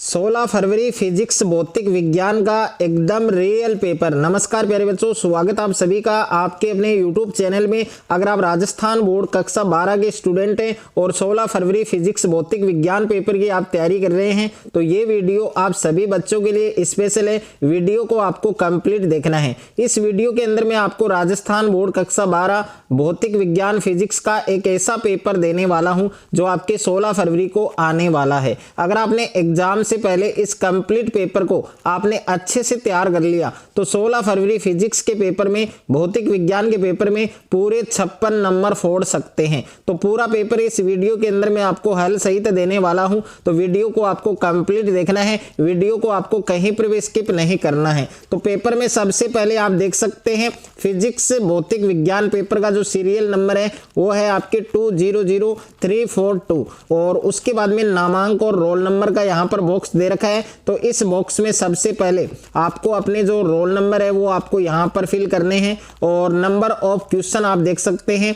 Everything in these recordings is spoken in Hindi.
16 फरवरी फिजिक्स भौतिक विज्ञान का एकदम रियल पेपर। नमस्कार प्यारे बच्चों, स्वागत आप सभी का आपके अपने YouTube चैनल में। अगर आप राजस्थान बोर्ड कक्षा 12 के स्टूडेंट हैं और 16 फरवरी फिजिक्स भौतिक विज्ञान पेपर की आप तैयारी कर रहे हैं तो ये वीडियो आप सभी बच्चों के लिए स्पेशल है। वीडियो को आपको कंप्लीट देखना है। इस वीडियो के अंदर मैं आपको राजस्थान बोर्ड कक्षा 12 भौतिक विज्ञान फिजिक्स का एक ऐसा पेपर देने वाला हूं जो आपके 16 फरवरी को आने वाला है। अगर आपने एग्जाम से पहले इस कंप्लीट पेपर को आपने अच्छे से तैयार कर लिया तो 16 फरवरी फिजिक्स के पेपर में, भौतिक विज्ञान के पेपर में पूरे 56 नंबर फोड़ सकते हैं। तो पूरा पेपर इस वीडियो के अंदर मैं आपको हल सहित देने वाला हूं, तो वीडियो को आपको कंप्लीट देखना है। वीडियो को आपको कहीं पर भी स्किप नहीं करना है। तो पेपर में सबसे पहले आप देख सकते हैं फिजिक्स भौतिक विज्ञान पेपर का जो सीरियल नंबर है वो है आपके 200342 और उसके बाद में नामांक और रोल नंबर का यहाँ पर बॉक्स दे रखा है। तो इस बॉक्स में सबसे पहले आपको अपने जो रोल नंबर है वो आपको यहाँ पर फिल करने हैं और नंबर ऑफ क्वेश्चन आप देख सकते हैं।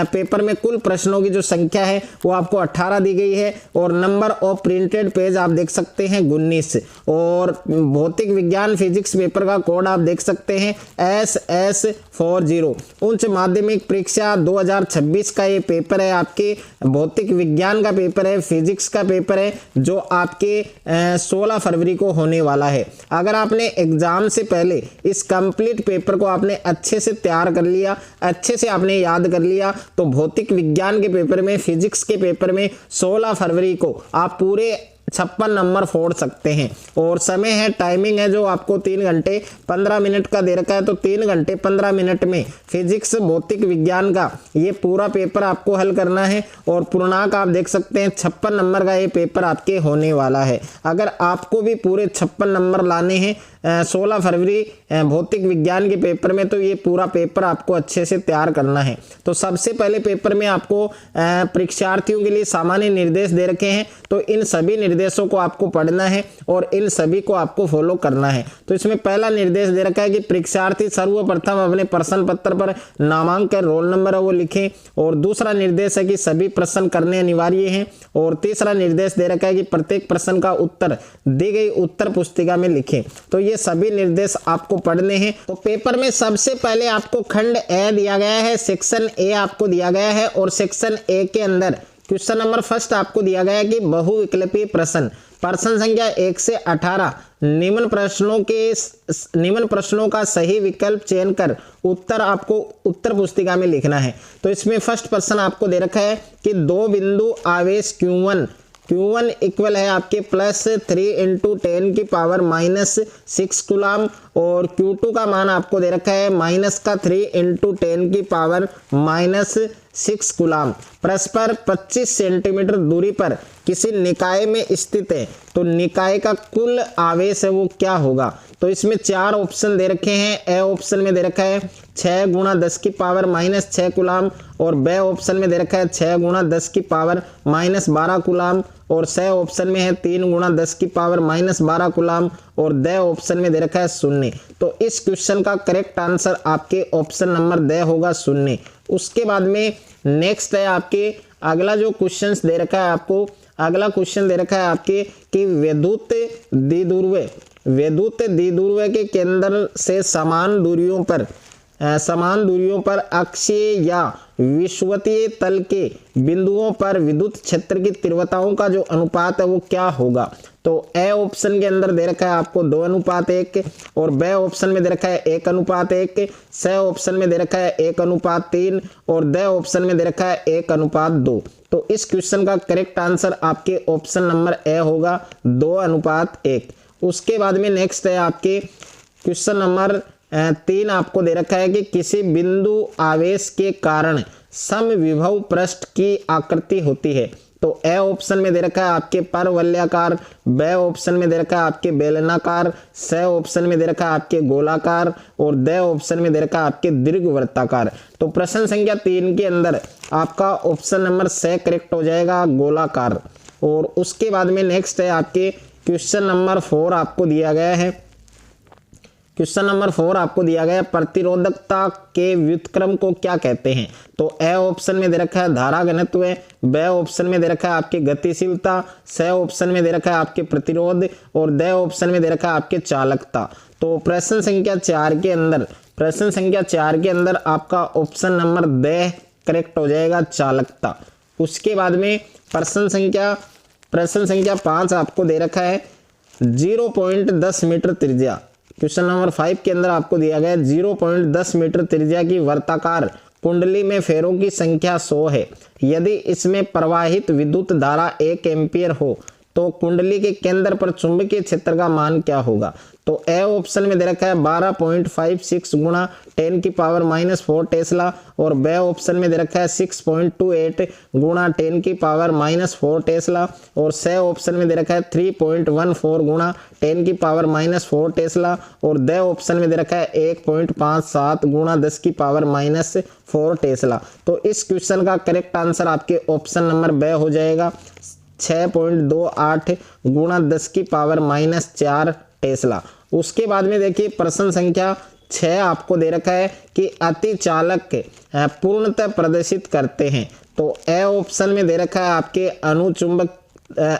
पेपर में कुल प्रश्नों की जो संख्या है वो आपको 18 दी गई है और नंबर ऑफ प्रिंटेड पेज आप देख सकते हैं 19 और भौतिक विज्ञान फिजिक्स पेपर का कोड आप देख सकते हैं SS40। उच्च माध्यमिक परीक्षा 2026 का ये पेपर है, आपके भौतिक विज्ञान का पेपर है, फिजिक्स का पेपर है जो आपके 16 फरवरी को होने वाला है। अगर आपने एग्जाम से पहले इस कंप्लीट पेपर को आपने अच्छे से तैयार कर लिया, अच्छे से आपने याद कर लिया तो भौतिक विज्ञान के पेपर में, फिजिक्स के पेपर में 16 फरवरी को आप पूरे 56 नंबर फोड़ सकते हैं। और समय है, टाइमिंग है जो आपको 3 घंटे 15 मिनट का दे रखा है। तो 3 घंटे 15 मिनट में फिजिक्स भौतिक विज्ञान का ये पूरा पेपर आपको हल करना है और पूर्णांक आप देख सकते हैं 56 नंबर का ये पेपर आपके होने वाला है। अगर आपको भी पूरे 56 नंबर लाने हैं 16 फरवरी भौतिक विज्ञान के पेपर में तो ये पूरा पेपर आपको अच्छे से तैयार करना है। तो सबसे पहले पेपर में आपको परीक्षार्थियों के लिए सामान्य निर्देश दे रखे हैं, तो इन सभी निर्देशों को आपको पढ़ना है और इन सभी को आपको फॉलो करना है। तो इसमें पहला निर्देश दे रखा है कि परीक्षार्थी सर्वप्रथम अपने प्रश्न पत्र पर नामांक रोल नंबर है वो लिखें और दूसरा निर्देश है कि सभी प्रश्न करने अनिवार्य हैं और तीसरा निर्देश दे रखा है कि प्रत्येक प्रश्न का उत्तर दी गई उत्तर पुस्तिका में लिखें। तो ये सभी निर्देश आपको पढ़ने हैं। तो पेपर में सबसे पहले आपको खंड ए दिया गया है, सेक्शन ए आपको दिया गया है और सेक्शन ए के अंदर क्वेश्चन नंबर फर्स्ट आपको दिया गया है कि बहुविकल्पीय प्रश्न संख्या 1 से 18 निम्न प्रश्नों का सही विकल्प चयन कर उत्तर आपको उत्तर पुस्तिका में लिखना है। तो इसमें फर्स्ट प्रश्न आपको दे रखा है कि दो बिंदु आवेश Q1 इक्वल है आपके +3 × 10 की पावर -6 कूलाम और Q2 का मान आपको दे रखा है -3 × 10 की पावर -6 कूलाम परस्पर 25 सेंटीमीटर दूरी पर किसी निकाय में स्थित है। तो निकाय का कुल आवेश है वो क्या होगा। तो इसमें 4 ऑप्शन दे रखे हैं। ए ऑप्शन में दे रखा है 6 × 10 की पावर -6 कूलाम और बी ऑप्शन में दे रखा है 6 × 10 की पावर -12 कूलाम और सी ऑप्शन में है 3 × 10 की पावर -12 कूलाम और द ऑप्शन में दे रखा है 0। तो इस क्वेश्चन का करेक्ट आंसर आपके ऑप्शन नंबर द होगा 0। उसके बाद में नेक्स्ट है आपके अगला जो क्वेश्चन दे रखा है आपको, अगला क्वेश्चन दे रखा है आपके कि विद्युत द्विध्रुव के केंद्र से समान दूरियों पर अक्षीय या विषुवतीय तल के बिंदुओं पर विद्युत क्षेत्र की तीव्रताओं का जो अनुपात है वो क्या होगा। तो ए ऑप्शन के अंदर दे रखा है आपको 2:1 और बी ऑप्शन में दे रखा है 1:1, सी ऑप्शन में दे रखा है 1:3 और द ऑप्शन में दे रखा है 1:2। तो इस क्वेश्चन का करेक्ट आंसर आपके ऑप्शन नंबर ए होगा 2:1। उसके बाद में नेक्स्ट है आपके क्वेश्चन नंबर 3 आपको दे रखा है कि किसी बिंदु आवेश के कारण समविभव पृष्ठ की आकृति होती है। तो ए ऑप्शन में दे रखा है आपके परवलयाकार, बी ऑप्शन में दे रखा है आपके बेलनाकार, सी ऑप्शन में दे रखा है आपके गोलाकार और द ऑप्शन में दे रखा है आपके दीर्घवृत्ताकार। तो प्रश्न संख्या 3 के अंदर आपका ऑप्शन नंबर सी करेक्ट हो जाएगा, गोलाकार। और उसके बाद में नेक्स्ट है आपके क्वेश्चन नंबर 4 आपको दिया गया है। क्वेश्चन नंबर 4 आपको दिया गया है, प्रतिरोधकता के व्युत्क्रम को क्या कहते हैं? तो ए ऑप्शन में दे रखा है धारा घनत्व, बी ऑप्शन में दे रखा है आपकी गतिशीलता, सी ऑप्शन में दे रखा है आपके प्रतिरोध और डी ऑप्शन में दे रखा है आपके चालकता। तो प्रश्न संख्या 4 के अंदर आपका ऑप्शन नंबर डी करेक्ट हो जाएगा, चालकता। उसके बाद में प्रश्न संख्या 5 आपको दे रखा है 0.10 मीटर त्रिज्या। क्वेश्चन नंबर 5 के अंदर आपको दिया गया है 0.10 मीटर त्रिज्या की वर्ताकार कुंडली में फेरों की संख्या 100 है। यदि इसमें प्रवाहित विद्युत धारा 1 एम्पीयर हो तो कुंडली के केंद्र पर चुंबकीय क्षेत्र का मान क्या होगा? तो ए ऑप्शन में दे रखा है 12.56 गुणा 10⁻⁻4 टेस्ला और बी ऑप्शन में दे रखा है 6.28 गुणा 10⁻⁻4 टेस्ला और सी ऑप्शन में दे रखा है 3.14 गुणा 10⁻⁻4 टेस्ला और डी ऑप्शन में दे रखा है 1.57 गुणा 10⁻⁻4 टेस्ला। तो इस क्वेश्चन का करेक्ट आंसर आपके ऑप्शन नंबर बी हो जाएगा, 6.28 गुणा 10⁻⁻4 टेस्ला। उसके बाद में देखिए प्रश्न संख्या 6 आपको दे रखा है कि अतिचालक पूर्णतः प्रदर्शित करते हैं। तो ए ऑप्शन में दे रखा है आपके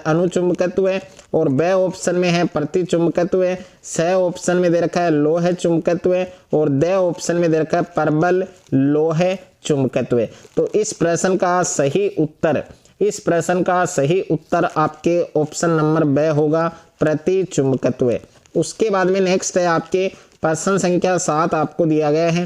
अनुचुंबकत्व और बी ऑप्शन में है प्रतिचुंबकत्व, सी ऑप्शन में दे रखा है लोहे चुंबकत्व और डी ऑप्शन में दे रखा है प्रबल लोहे चुंबकत्व। तो इस प्रश्न का सही उत्तर आपके ऑप्शन नंबर बी होगा, प्रतिचुंबकत्व। उसके बाद में नेक्स्ट है आपके प्रश्न संख्या 7 आपको दिया गया है।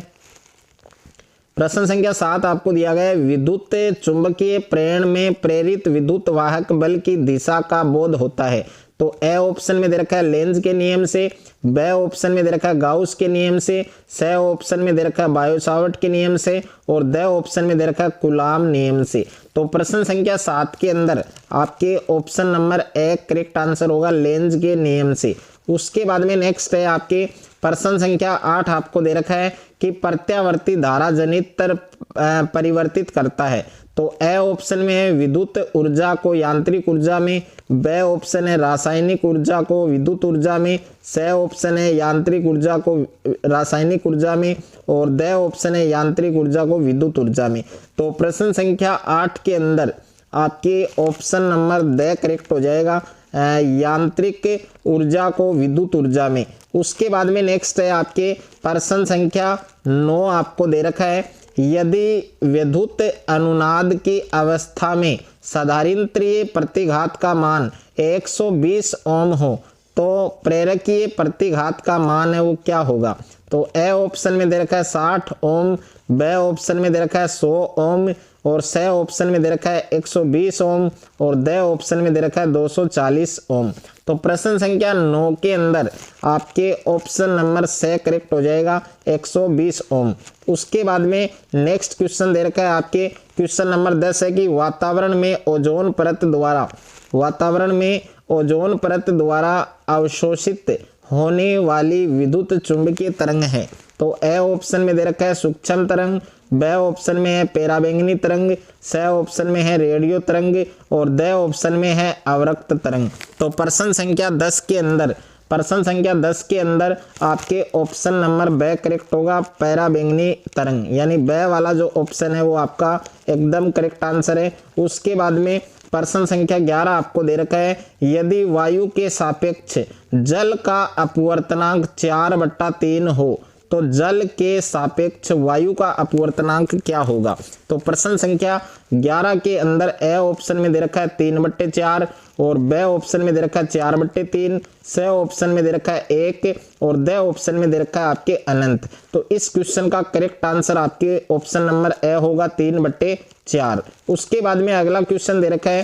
प्रश्न संख्या 7 आपको दिया गया है विद्युत चुंबकीय प्रेरण में प्रेरित विद्युत वाहक बल की दिशा का बोध होता है। तो ए ऑप्शन में दे रखा है लेंज के नियम से, बी ऑप्शन में दे रखा है गाउस के नियम से, सी ऑप्शन में दे रखा है बायो-सावर्ट के नियम से और डी ऑप्शन में दे रखा है कूलाम नियम से। तो प्रश्न संख्या 7 के अंदर आपके option number A correct answer होगा, लेंज के नियम से। उसके बाद में नेक्स्ट है आपके प्रश्न संख्या 8 आपको दे रखा है कि प्रत्यावर्ती धारा जनित परिवर्तित करता है। तो ए ऑप्शन में है विद्युत ऊर्जा को यांत्रिक ऊर्जा में, बी ऑप्शन है रासायनिक ऊर्जा को विद्युत ऊर्जा में, सी ऑप्शन है यांत्रिक ऊर्जा को रासायनिक ऊर्जा में और डी ऑप्शन है यांत्रिक ऊर्जा को विद्युत ऊर्जा में। तो प्रश्न संख्या 8 के अंदर आपके ऑप्शन नंबर डी करेक्ट हो जाएगा, यांत्रिक ऊर्जा को विद्युत ऊर्जा में। उसके बाद में नेक्स्ट है आपके प्रश्न संख्या 9 आपको दे रखा है यदि विद्युत अनुनाद की अवस्था में साधारणीय प्रतिघात का मान 120 ओम हो तो प्रेरकीय प्रतिघात का मान है वो क्या होगा? तो ए ऑप्शन में दे रखा है 60 ओम, बी ऑप्शन में दे रखा है 100 ओम और सी ऑप्शन में दे रखा है 120 ओम और डी ऑप्शन में दे रखा है 240 ओम। तो प्रश्न संख्या 9 के अंदर आपके ऑप्शन नंबर सी करेक्ट हो जाएगा, 120 ओम। उसके बाद में नेक्स्ट क्वेश्चन दे रखा है आपके क्वेश्चन नंबर 10 है कि वातावरण में ओजोन परत द्वारा अवशोषित होने वाली विद्युत चुंबकीय तरंग है। तो ए ऑप्शन में दे रखा है सूक्ष्म तरंग, बी ऑप्शन में है पराबैंगनी तरंग, सी ऑप्शन में है रेडियो तरंग और डी ऑप्शन में है अवरक्त तरंग। तो प्रश्न संख्या 10 के अंदर आपके ऑप्शन नंबर बी करेक्ट होगा, पराबैंगनी तरंग, यानी बी वाला जो ऑप्शन है वो आपका एकदम करेक्ट आंसर है। उसके बाद में प्रश्न संख्या 11 आपको दे रखा है यदि वायु के सापेक्ष जल का अपवर्तनांक 4/3 हो तो जल के सापेक्ष वायु का अपवर्तनांक क्या होगा? तो प्रश्न संख्या 11 के अंदर ए ऑप्शन में दे रखा है 3/4 और बी ऑप्शन में दे रखा है 4/3, सी ऑप्शन में दे रखा है 1 और डी ऑप्शन में दे रखा है आपके अनंत। तो इस क्वेश्चन का करेक्ट आंसर आपके ऑप्शन नंबर ए होगा, 3/4। उसके बाद में अगला क्वेश्चन दे रखा है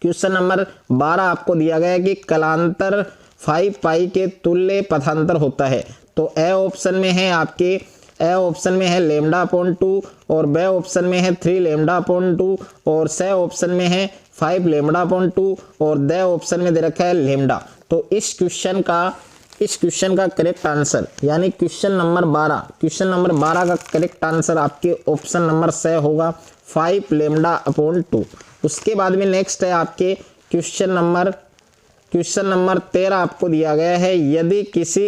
क्वेश्चन नंबर 12 आपको दिया गया है कि कलांतर 5 पाई के तुल्य पथांतर होता है। तो ए ऑप्शन में है λ/2 और बी ऑप्शन में है 3 λ/2 और सी ऑप्शन में है 5 λ/2 और डी ऑप्शन में दे रखा है लैम्डा। तो इस क्वेश्चन का करेक्ट आंसर यानी क्वेश्चन नंबर 12 का करेक्ट आंसर आपके ऑप्शन नंबर सी होगा, 5 λ/2। उसके बाद में नेक्स्ट है आपके क्वेश्चन नंबर क्वेश्चन नंबर 13 आपको दिया गया है, यदि किसी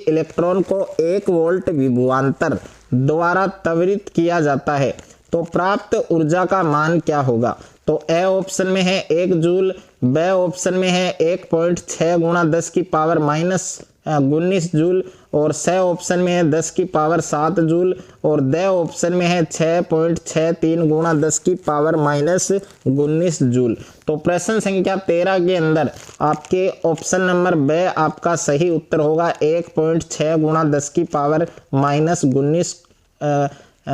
इलेक्ट्रॉन को 1 वोल्ट विभवांतर द्वारा त्वरित किया जाता है तो प्राप्त ऊर्जा का मान क्या होगा। तो ए ऑप्शन में है 1 जूल, बी ऑप्शन में है 1.6 गुणा 10 की पावर माइनस 19 जूल, और सी ऑप्शन में है 10 की पावर 7 जूल, और डी ऑप्शन में है 6.63 गुणा 10 की पावर माइनस 19 जूल। तो प्रश्न संख्या 13 के अंदर आपके ऑप्शन नंबर बी आपका सही उत्तर होगा 1.6 गुणा 10 की पावर माइनस 19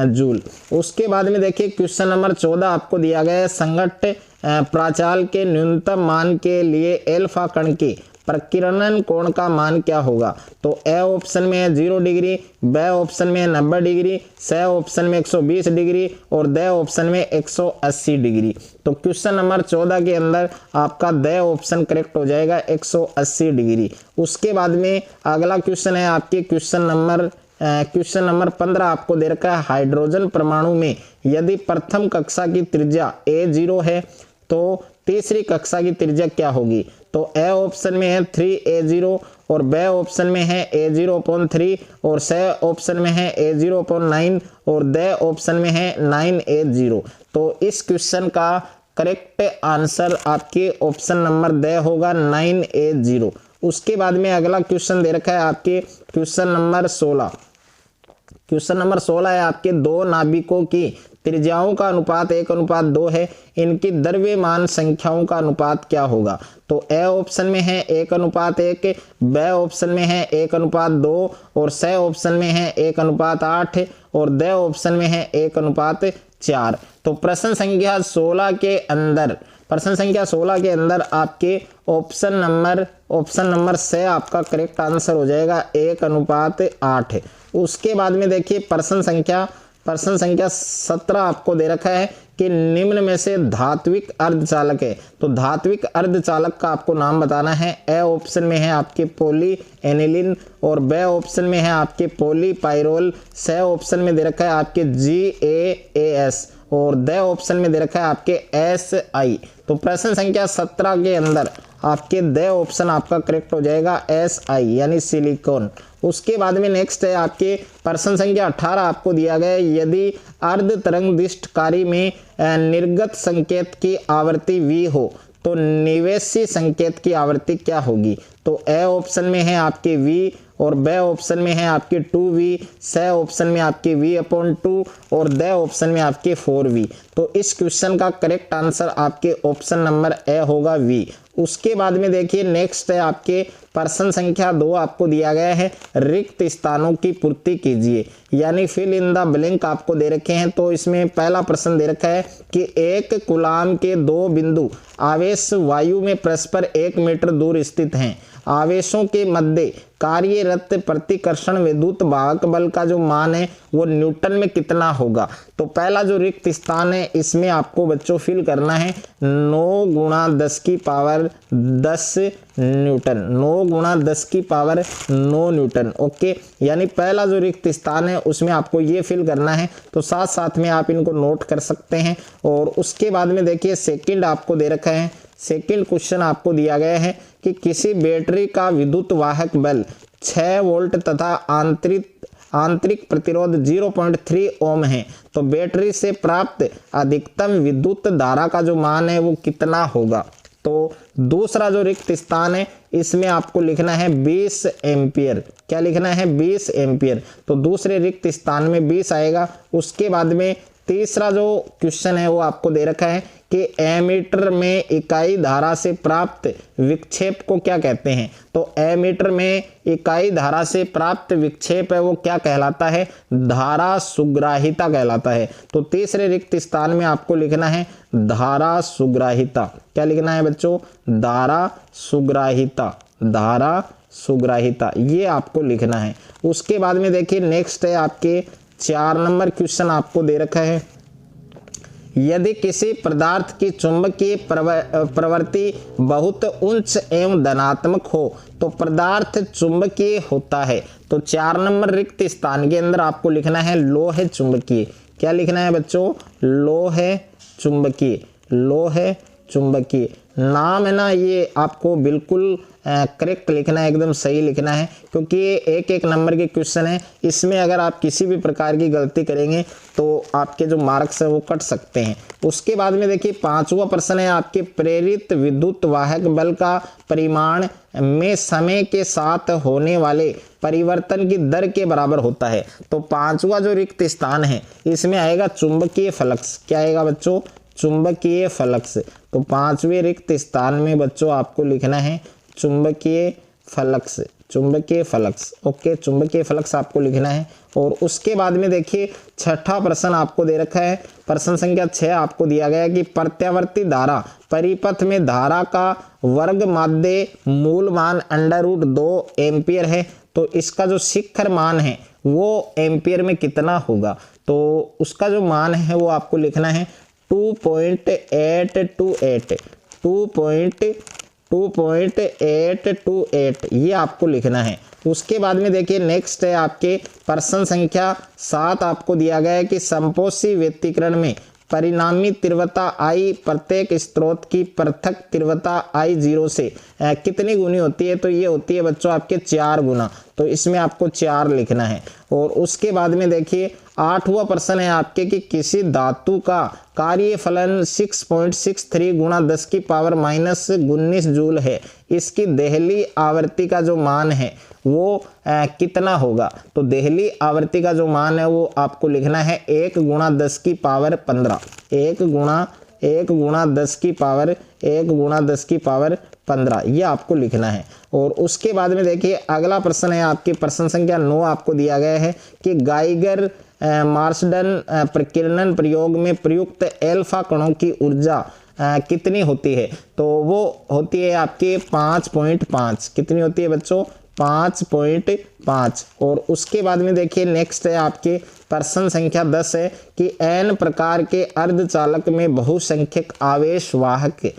जूल। उसके बाद में देखिए क्वेश्चन नंबर 14 आपको दिया गया है, संघट्ट प्राचाल के न्यूनतम मान के लिए एल्फा कण के प्रकीर्णन कोण का मान क्या होगा। तो ए ऑप्शन में है 0 डिग्री, बी ऑप्शन में है 90 डिग्री, सी ऑप्शन में 120 डिग्री, और डी ऑप्शन में 180 डिग्री। तो क्वेश्चन नंबर 14 के अंदर आपका डी ऑप्शन करेक्ट हो जाएगा 180 डिग्री। उसके बाद में अगला क्वेश्चन है आपके क्वेश्चन नंबर 15 आपको दे रखा है, हाइड्रोजन परमाणु में यदि प्रथम कक्षा की त्रिज्या A0 है तो तीसरी कक्षा की त्रिज्या क्या होगी। तो ए ऑप्शन में है 3A0, और बी ऑप्शन में है A0/3, और सी ऑप्शन में है A0/9, और डी ऑप्शन में है 9A0। तो इस क्वेश्चन का करेक्ट आंसर आपके ऑप्शन नंबर डी होगा 9A0। उसके बाद में अगला क्वेश्चन दे रखा है आपके क्वेश्चन नंबर 16 है आपके, दो नाभिकों की त्रिज्याओं का अनुपात 1:2 है, इनकी द्रव्यमान संख्याओं का अनुपात क्या होगा। तो ए ऑप्शन में है 1:1, बी ऑप्शन में है 1:2, और सी ऑप्शन में है 1:8, और डी ऑप्शन में है 1:4। तो प्रश्न संख्या 16 के अंदर आपके ऑप्शन नंबर से आपका करेक्ट आंसर हो जाएगा 1:8। उसके बाद में देखिए प्रश्न संख्या 17 आपको दे रखा है कि निम्न में से धात्विक अर्धचालक है। तो धात्विक अर्धचालक का आपको नाम बताना है। ए ऑप्शन में है आपके पॉली एनिलिन, और बी ऑप्शन में है आपके पॉली पाइरोल, सी ऑप्शन में दे रखा है आपके GAAS, और डी ऑप्शन में दे रखा है आपके SI। तो प्रश्न संख्या 17 के अंदर आपके डी ऑप्शन आपका करेक्ट हो जाएगा SI यानी सिलिकॉन। उसके बाद में नेक्स्ट है आपके प्रश्न संख्या 18 आपको दिया गया है, यदि अर्ध तरंग दिष्टकारी में निर्गत संकेत की आवृत्ति v हो तो निवेशी संकेत की आवृत्ति क्या होगी। तो ए ऑप्शन में है आपके v, और बी ऑप्शन में है आपके 2v, सी ऑप्शन में आपके v/2, और डी ऑप्शन में आपके 4v। तो इस क्वेश्चन का करेक्ट आंसर आपके ऑप्शन नंबर ए होगा v। उसके बाद में देखिए नेक्स्ट है आपके प्रश्न संख्या 2 आपको दिया गया है, रिक्त स्थानों की पूर्ति कीजिए, यानी फिल इन द ब्लैंक आपको दे रखे हैं। तो इसमें पहला प्रश्न दे रखा है कि एक कूलाम के 2 बिंदु आवेश वायु में परस्पर 1 मीटर दूर स्थित हैं, आवेशों के मध्य कार्यरत प्रतिकर्षण विद्युत वाहक बल का जो मान है वो न्यूटन में कितना होगा। तो पहला जो रिक्त स्थान है इसमें आपको बच्चों फिल करना है 9 गुणा 10 की पावर 10 न्यूटन, 9 गुणा 10 की पावर 9 न्यूटन। ओके, यानी पहला जो रिक्त स्थान है उसमें आपको ये फिल करना है। तो साथ साथ में आप इनको नोट कर सकते हैं। और उसके बाद में देखिए सेकंड आपको दे रखा है, सेकंड क्वेश्चन आपको दिया गया है कि किसी बैटरी का विद्युत वाहक बल 6 वोल्ट तथा आंतरिक प्रतिरोध 0.3 ओम है, तो बैटरी से प्राप्त अधिकतम विद्युत धारा का जो मान है वो कितना होगा। तो दूसरा जो रिक्त स्थान है इसमें आपको लिखना है 20 एम्पियर। क्या लिखना है? 20 एम्पियर। तो दूसरे रिक्त स्थान में 20 आएगा। उसके बाद में तीसरा जो क्वेश्चन है वो आपको दे रखा है कि एमीटर में इकाई धारा से प्राप्त विक्षेप को क्या कहते हैं। तो एमीटर में इकाई धारा से प्राप्त विक्षेप है वो क्या कहलाता है? धारा सुग्राहिता कहलाता है। तो तीसरे रिक्त स्थान में आपको लिखना है धारा सुग्राहिता। क्या लिखना है बच्चों? धारा सुग्राहिता, धारा सुग्राहिता, ये आपको लिखना है। उसके बाद में देखिए नेक्स्ट है आपके 4 नंबर क्वेश्चन आपको दे रखा है, यदि किसी पदार्थ की चुंबकीय प्रवृत्ति बहुत उच्च एवं धनात्मक हो तो पदार्थ चुंबकीय होता है। तो 4 नंबर रिक्त स्थान के अंदर आपको लिखना है लोह चुंबकीय। क्या लिखना है बच्चों? लोह चुंबकीय, लोह चुंबकीय। नाम है ना, ये आपको बिल्कुल करेक्ट लिखना है, एकदम सही लिखना है, क्योंकि ये एक एक नंबर के क्वेश्चन है। इसमें अगर आप किसी भी प्रकार की गलती करेंगे तो आपके जो मार्क्स है वो कट सकते हैं। उसके बाद में देखिए 5वां प्रश्न है आपके, प्रेरित विद्युत वाहक बल का परिमाण में समय के साथ होने वाले परिवर्तन की दर के बराबर होता है। तो 5वां जो रिक्त स्थान है इसमें आएगा चुंबकीय फ्लक्स। क्या आएगा बच्चों? चुंबकीय फ्लक्स। तो 5वें रिक्त स्थान में बच्चों आपको लिखना है चुंबकीय फ्लक्स, चुंबकीय फ्लक्स। ओके, चुंबकीय फ्लक्स आपको लिखना है। और उसके बाद में देखिए 6ठा प्रश्न आपको दे रखा है, प्रश्न संख्या 6 आपको दिया गया है कि प्रत्यावर्ती धारा परिपथ में धारा का वर्ग माध्य मूल मान √2 एम्पियर है। तो इसका जो शिखर मान है वो एम्पियर में कितना होगा? तो उसका जो मान है वो आपको लिखना है 2.828, 2.828 ये आपको लिखना है। उसके बाद में देखिए नेक्स्ट है आपके प्रश्न संख्या 7 आपको दिया गया है कि समपोषी व्यतिकरण में परिणामी तीव्रता I प्रत्येक स्रोत की पृथक तीव्रता I0 से कितनी गुनी होती है? तो ये होती है बच्चों आपके 4 गुना। तो इसमें आपको 4 लिखना है। और उसके बाद में देखिए 8वां प्रश्न है आपके कि किसी धातु का कार्यफलन 6.63 गुणा 10 की पावर -19 जूल है, इसकी देहली आवृत्ति का जो मान है वो कितना होगा? तो देहली आवृत्ति का जो मान है वो आपको लिखना है 1 गुणा 10 की पावर 15, 1 गुणा 10 की पावर 15, ये आपको लिखना है। और उसके बाद में देखिए अगला प्रश्न है आपके प्रश्न संख्या 9 आपको दिया गया है कि गाइगर मार्सडन प्रकीर्णन प्रयोग में प्रयुक्त एल्फा कणों की ऊर्जा कितनी होती है? तो वो होती है आपके 5.5। कितनी होती है बच्चों? 5.5। और उसके बाद में देखिए नेक्स्ट है आपके प्रश्न संख्या 10 है कि n प्रकार के अर्धचालक में बहुसंख्यक आवेश वाहक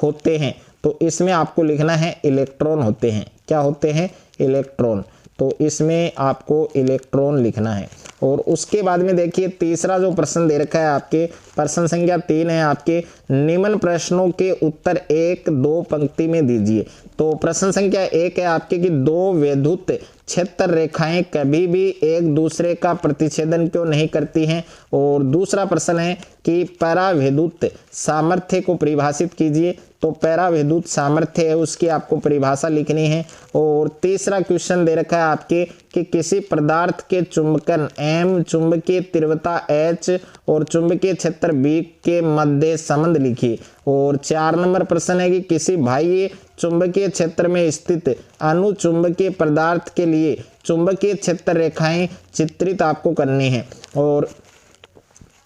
होते हैं। तो इसमें आपको लिखना है इलेक्ट्रॉन होते हैं। क्या होते हैं? इलेक्ट्रॉन। तो इसमें आपको इलेक्ट्रॉन लिखना है। और उसके बाद में देखिए तीसरा जो प्रश्न दे रखा है आपके प्रश्न संख्या 3 है आपके, निम्न प्रश्नों के उत्तर 1-2 पंक्ति में दीजिए। तो प्रश्न संख्या 1 है आपके कि 2 विद्युत क्षेत्र रेखाएं कभी भी एक दूसरे का प्रतिच्छेदन क्यों नहीं करती हैं? और दूसरा प्रश्न है कि पराविद्युत सामर्थ्य को परिभाषित कीजिए। तो पराविद्युत सामर्थ्य है उसकी आपको परिभाषा लिखनी है। और तीसरा क्वेश्चन दे रखा है आपके कि किसी पदार्थ के चुंबकन M, चुंबकीय तीव्रता H और चुंबकीय क्षेत्र B के मध्य संबंध लिखिए। और 4 नंबर प्रश्न है कि किसी बाह्य चुंबकीय क्षेत्र में स्थित अनुचुंबकीय पदार्थ के लिए चुंबकीय क्षेत्र रेखाएं चित्रित आपको करनी है। और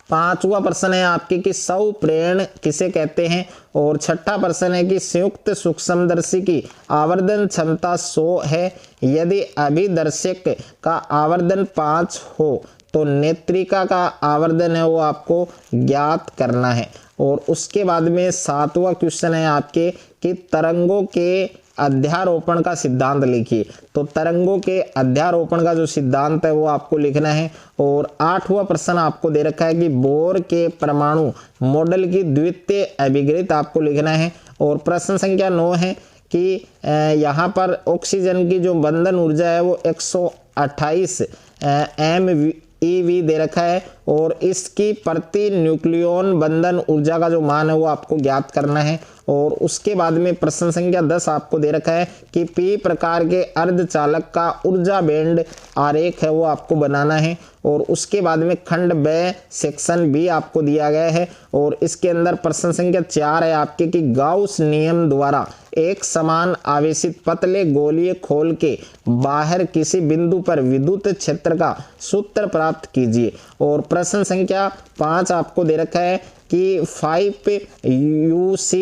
5वां प्रश्न है आपके कि संप्रेरण किसे कहते हैं? और 6ठा प्रश्न है कि संयुक्त सूक्ष्मदर्शी की आवर्धन क्षमता 100 है, यदि अभिदर्शक का आवर्धन 5 हो तो नेत्रिका का आवर्धन है वो आपको ज्ञात करना है। और उसके बाद में 7वां क्वेश्चन है आपके कि तरंगों के अध्यारोपण का सिद्धांत लिखिए। तो तरंगों के अध्यारोपण का जो सिद्धांत है वो आपको लिखना है। और 8वां प्रश्न आपको दे रखा है कि बोर के परमाणु मॉडल की द्वितीय अभिग्रहित आपको लिखना है। और प्रश्न संख्या 9 है कि यहाँ पर ऑक्सीजन की जो बंधन ऊर्जा है वो 128 MeV दे रखा है। और इसकी प्रति न्यूक्लियॉन बंधन ऊर्जा का जो मान है वो आपको ज्ञात करना है। और उसके बाद में प्रश्न संख्या 10 आपको दे रखा है कि P प्रकार के अर्धचालक का ऊर्जा बैंड आरेख है वो आपको बनाना है। और उसके बाद में खंड ब सेक्शन बी आपको दिया गया है। और इसके अंदर प्रश्न संख्या 4 है आपके कि गाउस नियम द्वारा एक समान आवेशित पतले गोलीय खोल के बाहर किसी बिंदु पर विद्युत क्षेत्र का सूत्र प्राप्त कीजिए। और प्रश्न संख्या 5 आपको दे रखा है कि 5 UC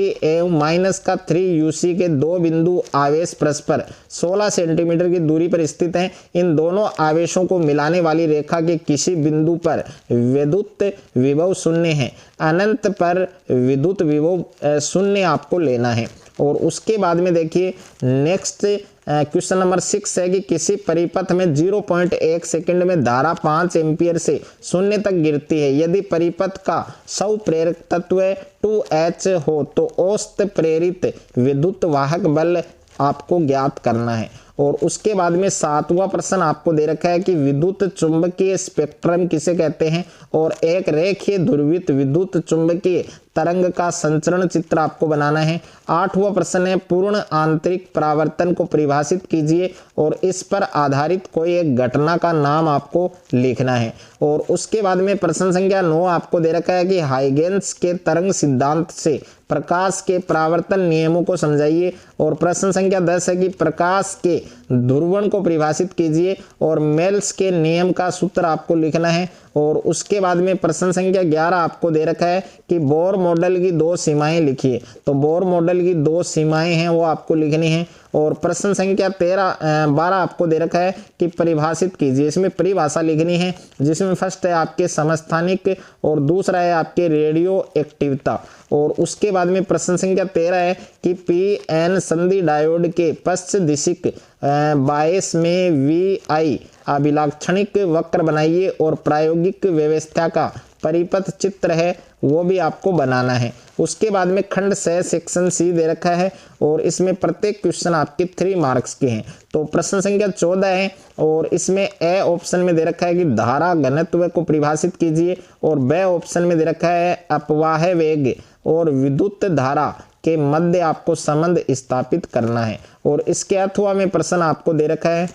माइनस का 3 UC के 2 बिंदु आवेश परस्पर 16 सेंटीमीटर की दूरी पर स्थित हैं। इन दोनों आवेशों को मिलाने वाली रेखा के किसी बिंदु पर विद्युत विभव 0 है, अनंत पर विद्युत विभव 0 आपको लेना है। और उसके बाद में देखिए नेक्स्ट क्वेश्चन नंबर 6 है कि किसी परिपथ में 0.1 सेकंड में धारा 5 एम्पियर से शून्य तक गिरती है। यदि परिपथ का स्वप्रेरक तत्व 2H हो तो औसत प्रेरित विद्युत वाहक बल आपको ज्ञात करना है। और उसके बाद में 7वां प्रश्न आपको दे रखा है कि विद्युत चुंबकीय स्पेक्ट्रम किसे कहते हैं और एक रेखीय ध्रुवित विद्युत चुंबकीय तरंग का संचरण चित्र आपको बनाना है। 8वां प्रश्न है पूर्ण आंतरिक परावर्तन को परिभाषित कीजिए और इस पर आधारित कोई एक घटना का नाम आपको लिखना है। और उसके बाद में प्रश्न संख्या 9 आपको दे रखा है कि हाइगेन्स के तरंग सिद्धांत से प्रकाश के परावर्तन नियमों को समझाइए। और प्रश्न संख्या 10 है कि प्रकाश के ध्रुवण को परिभाषित कीजिए और मेल्स के नियम का सूत्र आपको लिखना है। और उसके बाद में प्रश्न संख्या 11 आपको दे रखा है कि बोर मॉडल की 2 सीमाएं लिखिए। तो बोर मॉडल की 2 सीमाएं हैं वो आपको लिखनी है। और प्रश्न संख्या 12 आपको दे रखा है कि परिभाषित कीजिए। इसमें परिभाषा लिखनी है जिसमें फर्स्ट है आपके समस्थानिक और दूसरा है आपके रेडियो एक्टिवता। और उसके बाद में प्रश्न संख्या 13 है कि पीएन संधि डायोड के पश्च दिशिक बायस में VI अभिलाक्षणिक वक्र बनाइए और प्रायोगिक व्यवस्था का परिपथ चित्र है वो भी आपको बनाना है। उसके बाद में खंड 6 सेक्शन C दे रखा है और इसमें प्रत्येक क्वेश्चन आपके 3 मार्क्स के हैं। तो प्रश्न संख्या 14 है और इसमें A ऑप्शन में दे रखा है कि धारा घनत्व को परिभाषित कीजिए और B ऑप्शन में दे रखा है अपवाह वेग और विद्युत धारा के मध्य आपको संबंध स्थापित करना है। और इसके अथवा में प्रश्न आपको दे रखा है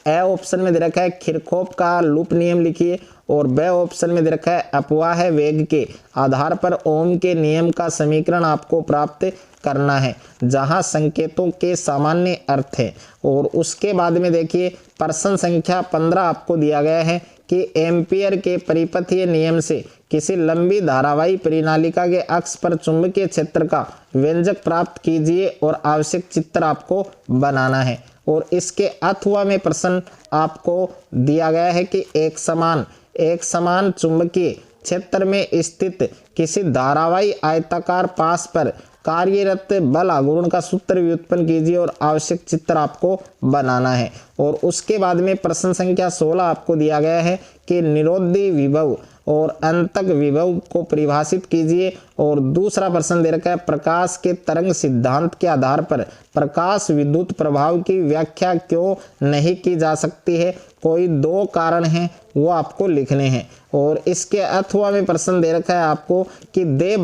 ए ऑप्शन में दे रखा है किरचॉफ का लूप नियम लिखिए और बी ऑप्शन में दे रखा है अपवाह वेग के आधार पर ओम के नियम का समीकरण आपको प्राप्त करना है जहां संकेतों के सामान्य अर्थ है। और उसके बाद में देखिए प्रश्न संख्या 15 आपको दिया गया है कि एम्पियर के परिपथीय नियम से किसी लंबी धारावाही परिनालिका के अक्ष पर चुंबकीय क्षेत्र का व्यंजक प्राप्त कीजिए और आवश्यक चित्र आपको बनाना है। और इसके अथवा में प्रश्न आपको दिया गया है कि एक समान चुंबकीय क्षेत्र में स्थित किसी धारावाही आयताकार पास पर कार्यरत बल आघूर्ण का सूत्र व्युत्पन्न कीजिए और आवश्यक चित्र आपको बनाना है। और उसके बाद में प्रश्न संख्या 16 आपको दिया गया है कि निरोधी विभव और अंतक विभव को परिभाषित कीजिए। और दूसरा प्रश्न दे रखा है प्रकाश के तरंग सिद्धांत के आधार पर प्रकाश विद्युत प्रभाव की व्याख्या क्यों नहीं की जा सकती है, कोई 2 कारण हैं वो आपको लिखने हैं। और इसके अथवा में प्रश्न दे रखा है आपको कि दे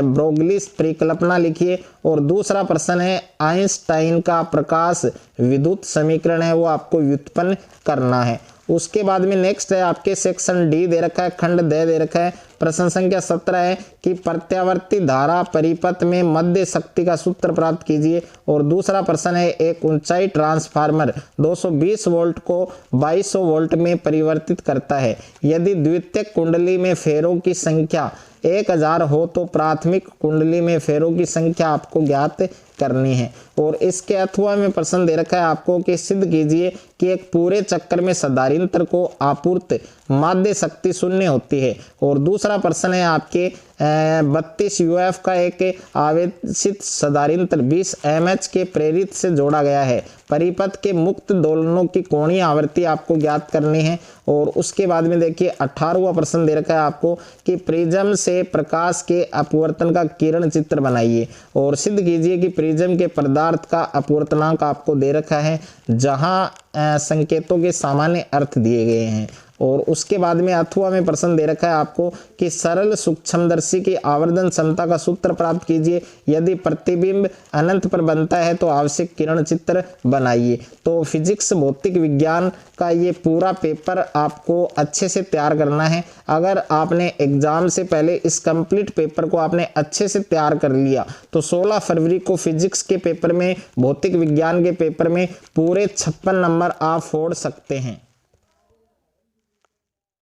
ब्रोगली परिकल्पना लिखिए। और दूसरा प्रश्न है आइंस्टाइन का प्रकाश विद्युत समीकरण है वो आपको व्युत्पन्न करना है। उसके बाद में नेक्स्ट है आपके सेक्शन डी दे रखा है, खंड दे रखा है। प्रश्न संख्या 17 है कि प्रत्यावर्ती धारा परिपथ में मध्य शक्ति का सूत्र प्राप्त कीजिए। और दूसरा प्रश्न है एक ऊंचाई ट्रांसफार्मर 220 वोल्ट को 2200 वोल्ट में परिवर्तित करता है। यदि द्वितीयक कुंडली में फेरों की संख्या 1000 हो तो प्राथमिक कुंडली में फेरों की संख्या आपको ज्ञात करनी है। और इसके अथवा में प्रश्न दे रखा है आपको कि सिद्ध कीजिए कि एक पूरे चक्कर में सदारिंतर को आपूर्त माध्य शक्ति शून्य होती है। और दूसरा प्रश्न है आपके 32 UF का एक आवेशित सदारिंतर 20 mH के प्रेरित से जोड़ा गया है। परिपथ के मुक्त दोलनों की कोणीय आवृत्ति आपको ज्ञात करनी है। और उसके बाद में देखिए 18वां प्रश्न दे रखा है आपको कि प्रिज्म से प्रकाश के अपवर्तन का किरण चित्र बनाइए और सिद्ध कीजिए कि प्रिज्म के पदार्थ का अपवर्तनांक आपको दे रखा है जहां संकेतों के सामान्य अर्थ दिए गए हैं। और उसके बाद में अथवा में प्रश्न दे रखा है आपको कि सरल सूक्ष्मदर्शी की आवर्धन क्षमता का सूत्र प्राप्त कीजिए। यदि प्रतिबिंब अनंत पर बनता है तो आवश्यक किरण चित्र बनाइए। तो फिजिक्स भौतिक विज्ञान का ये पूरा पेपर आपको अच्छे से तैयार करना है। अगर आपने एग्जाम से पहले इस कंप्लीट पेपर को आपने अच्छे से तैयार कर लिया तो 16 फरवरी को फिजिक्स के पेपर में, भौतिक विज्ञान के पेपर में पूरे 56 नंबर आप फोड़ सकते हैं।